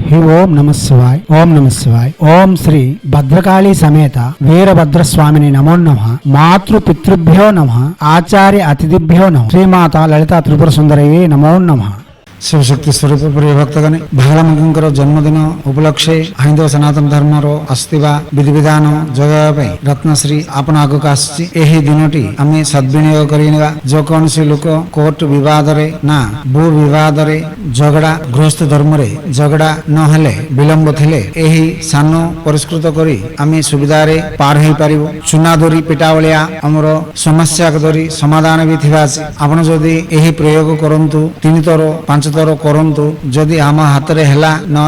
హి ఓం నమః శివాయ ఓం నమః శివాయ ఓం శ్రీ భద్రకాళీ సమేత వీరభద్రస్వామిని నమో నమః మాతృ పితృభ్యో నమః ఆచార్య అతిథిభ్యో నమః శ్రీమాత లలితా త్రిపుర సుందరయే నమో నమః। शिवशक्ति स्वरूप प्रिय भक्तगण भागलमुखर जन्मदिन उपलक्षे हिंदू सनातन धर्मर अस्तिवा विधि विधान जगह रत्नश्री आपण आगक आसी दिनटी आम सद्विनियोग करवा जो कौन लोक कोर्ट बद ना भू बद झगड़ा गृहस्थ धर्म झगड़ा नहेले विलंब थे सान परिष्कृत करी आम सुविधा पार हो पार चुना दोरी पिटा भाया आमर समस्या दोरी समाधान भी थिबा आपण जदि यही प्रयोग करंतु 3 थर 5 थर करंतु जदि आम हाथ में है ना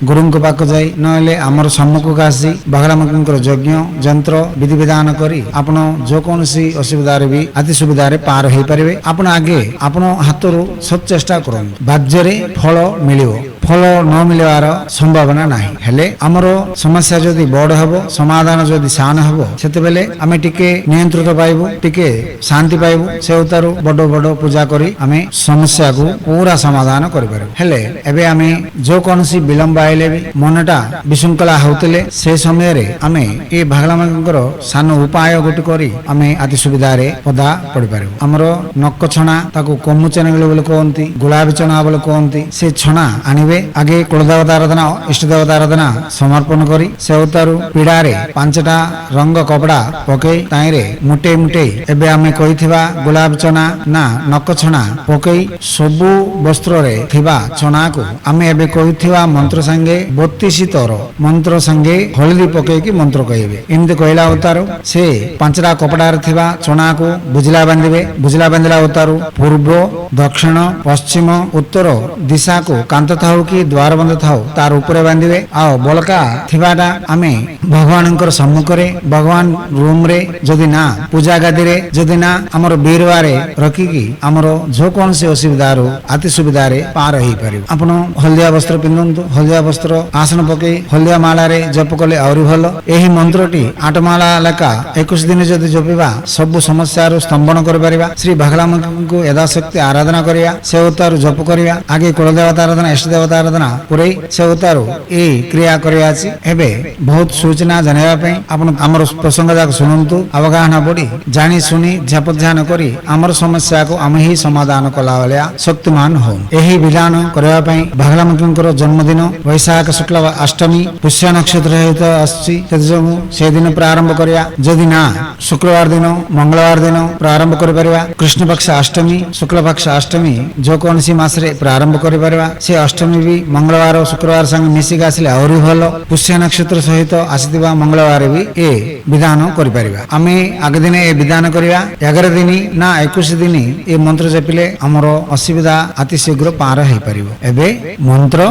गुरु पाक जाई ना आमर सम्मुख आसी बागलामुखीर यज्ञ जंत्र विधि विधान करी आपण जो कौन असुविधा भी अति सुविधा पार हो पारे आपण आगे आपण हाथ सब चेष्टा कर बाज्य फल मिल फल न मिलवार संभावना नहीं हेले आमर समस्या जदि बड़ हम समाधान जदि सान हम से आम टिके नियंत्रित पाइबू टिके शांति पाइबू से उतारू बड़ बड़ पूजा करी आम समस्या को पूरा समाधान हेले एबे आमे जो कौन विलंब आइले भी मनटा विशृंखला होते से समय रे आमे ए भागलामुखीर सान उपाय गोटे करी आमे अति सुविधा रे पदा पड़ी पार आमर नक छणा ताको कमु चेनेगल बोले कहती गुलाबी चना बोले कहती से छणा आनिबे आगे कुलदेवता आराधना इष्ट देवता आराधना समर्पण करी से उतारू पीड़ा रे 5टा रंग कपड़ा पकई ताइरे मुटे मुटे एबे आमे कहिथिबा गुलाबी चना ना नक छणा पकई सबु वस्त्र रे थिबा चना को आमे एबे कहिथिबा मंत्र संगे 32 तर मंत्र संगे हल्दी पकई मंत्र कहबे एमते कहला उतारू से 5टा कपड़ा रे थिबा चना को बुझला बांधिबे बुझला बांधला उतारू पूर्व दक्षिण पश्चिम उत्तर दिशा को कांत थाउ कि द्वार बंद थाउ तार ऊपर बांधिबे आ बलका थिबाटा आमे भगवान सम्मुख रे भगवान रूम रे जदि ना पूजा गादी रे जदि ना हमर बीरवारे रखी कि हमर जो कौन से असुविधा रो अति सुविधा रे पार हो पार आपण हल्दिया वस्त्र पिंधु हल्दिया वस्त्र आसन पकई हल्दिया माला रे जप कले आउरी भल एही मंत्रटी 8 माला लेका 21 दिन जदि जपिबा सब समस्या रो स्तंभन कर परिबा श्री भागलामुखी को यथाशक्ति आराधना करिया से उतारू जप करिया आगे कुलदेवता आराधना इष्ट देवता आराधना पुरै से उतारू ए क्रिया करिया अछि एबे बहुत सूचना जनेबा पई आपण हमर प्रसंग जाक सुनंतु अवगाहना बडी जानी सुनी जप ध्यान करी हमर समस्या को हम ही समाधान कला वाला शक्तिमान हो एही विधान करबा पई भागलामुखीर जन्मदिन वैशाख शुक्ल अष्टमी पुष्य नक्षत्र सहित आछि से दिन प्रारंभ करिया जदि ना शुक्रवार दिन मंगलवार दिन प्रारंभ कर परिबा कृष्ण पक्ष अष्टमी शुक्ल पक्ष अष्टमी जो कौन सी मास रे प्रारंभ कर परिबा से अष्टमी भी मंगलवार और शुक्रवार संग मिसिक आसिले आउरी भल पुष्य नक्षत्र सहित आसीथिबा मंगलवार भी ए विधान कर परिबा आमे आगे दिन ए विधान करिया 11 दिन ना 21 दिन ए मंत्र जपिले हमरो असुविधा अति शीघ्र पार हो परिबो एबे मंत्र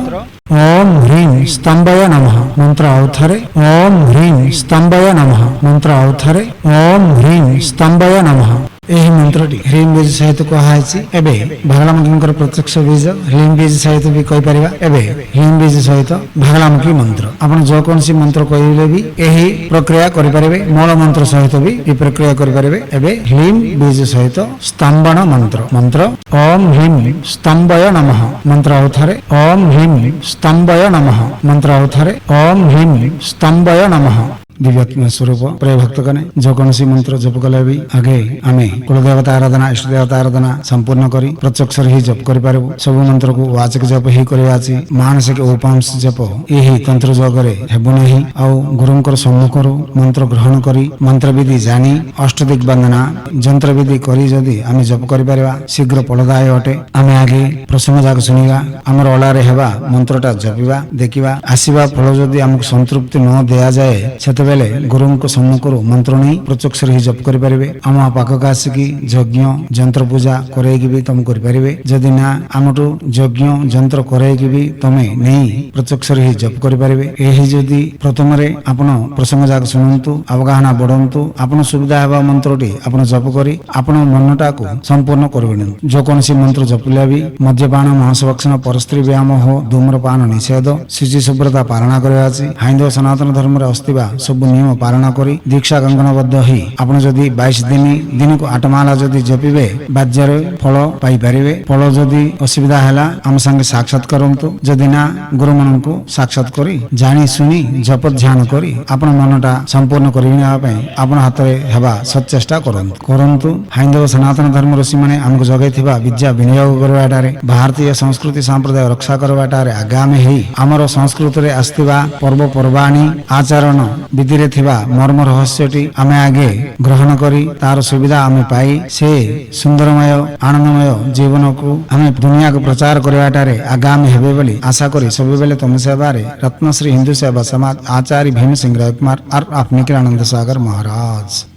ओम ह्रीं स्तंभय नमः मंत्र आउथरे ओम ह्रीं स्तंभय नमः मंत्र आउथरे ओम ह्रीं स्तंभय नमः यही मंत्रटी ह्रीं बीज सहित कहुई एबे भागलामुखीर प्रत्यक्ष बीज ह्रीं बीज सहित भी कहि परिबा एबे ह्रीं बीज सहित भागलामुखी मंत्र आपण जो कौन सी मंत्र कहले भी यही प्रक्रिया करि परिबे मूल मंत्र सहित भी ये प्रक्रिया करि परिबे एबे ह्रीं बीज सहित स्तंभन मंत्र मंत्र ओम ह्रीं स्तंभय नमः मंत्र आउथरे ओम ह्रीं स्तंभय नमः मंत्र आउथरे ओम ह्रीं स्तंभय नमः दिव्यात्मा स्वरूप प्रिय भक्तगण जो कौन मंत्र जप कले भी आगे आम कुलदेवता आराधना इष्ट देवता आराधना संपूर्ण करी प्रत्यक्ष ही जप कर पारबू सब मंत्र को वाचक जप ही करवा मानसिक उपांश जप यही तंत्र जगरे हेबु नहीं आउ गुरुंकर सम्मुख मंत्र ग्रहण करी मंत्र विधि जानी अष्टदिक वंदना जंत्र विधि करी जदि आम जप कर पारबा शीघ्र फलदायी अटे आम आगे प्रसंग जाक सुनिबा आमर अलारे हेबा मंत्रटा जपिबा देखिबा आसीबा फल जदि हमको संतृप्ति न दिया जाए बेले गुरु सम्मुख मंत्र नहीं प्रत्यक्ष ही जप कर पारे आम पाखक आसिकी यज्ञ जंत्र पूजा करैकी भी तुम कर पारे जदि ना आमठू यज्ञ जंत्र करैकी भी तमे नहीं प्रत्यक्ष ही जप कर पारे यही जदि प्रथम आपण प्रसंग जाक शुणु अवगाहना बढ़ंतु आपण सुविधा हेबा मंत्रटी आपण जप करी आपण मनटा को संपूर्ण करबे जो कौन मंत्र जपिला भी मद्यपान महासभक्षण परस्त्री व्यायाम हो धूम्रपान निषेध शुचि शुभ्रता पालना करवा हिंदू सनातन धर्म अस्तिबा ସବୁ ନିୟମ ପାଳନ କରି ଦୀକ୍ଷା କଙ୍କଣବଦ୍ଧ ହୋଇ ଆପଣ ଯଦି 22 ଦିନ ଦିନକୁ 8 ମାଳ ଯଦି ଜପିବେ ବାଜ୍ୟରେ ଫଳ ପାଇପାରିବେ। ଫଳ ଯଦି ଅସୁବିଧା ହେଲା ଆମ ସାଙ୍ଗେ ସାକ୍ଷାତ କରନ୍ତୁ, ଯଦି ନା ଗୁରୁମାନଙ୍କୁ ସାକ୍ଷାତ କରି ଜାଣି ଶୁଣି ଜପ ଧ୍ୟାନ କରି ଆପଣ ମନଟା ସମ୍ପୂର୍ଣ୍ଣ କରି ନେବା ପାଇଁ ଆପଣ ହାତରେ ହେବା ସଚେଷ୍ଟା କରନ୍ତୁ। ହାଇନ୍ଦବ ସନାତନ ଧର୍ମ ଋଷିମାନେ ଆମକୁ ଯୋଗାଇଥିବା ବିଦ୍ୟା ବିନିଯୋଗ କରିବାଟାରେ ଭାରତୀୟ ସଂସ୍କୃତି ସମ୍ପ୍ରଦାୟ ରକ୍ଷା କରିବାଟାରେ ଆଗାମୀ ହେଇ ଆମର ସଂସ୍କୃତିରେ ଆସିଥିବା ପର୍ବପର୍ବାଣୀ ଆଚରଣ ବିଧିରେ ଥିବା ମର୍ମ ରହସ୍ୟଟି ଆମେ ଆଗେ ଗ୍ରହଣ କରି ତାର ସୁବିଧା ଆମେ ପାଇ ସେ ସୁନ୍ଦରମୟ ଆନନ୍ଦମୟ ଜୀବନକୁ ଆମେ ଦୁନିଆକୁ ପ୍ରଚାର କରିବାଟାରେ ଆଗାମୀ ହେବେ ବୋଲି ଆଶା କରି ସବୁବେଳେ ତମ ସେବାରେ ରତ୍ନଶ୍ରୀ ହିନ୍ଦୁ ସେବା ସମାଜ ଆଚାର୍ଯ୍ୟ ଭୀମ ସିଂହ ରାୟ କୁମାର और अपने के आनंद सागर महाराज।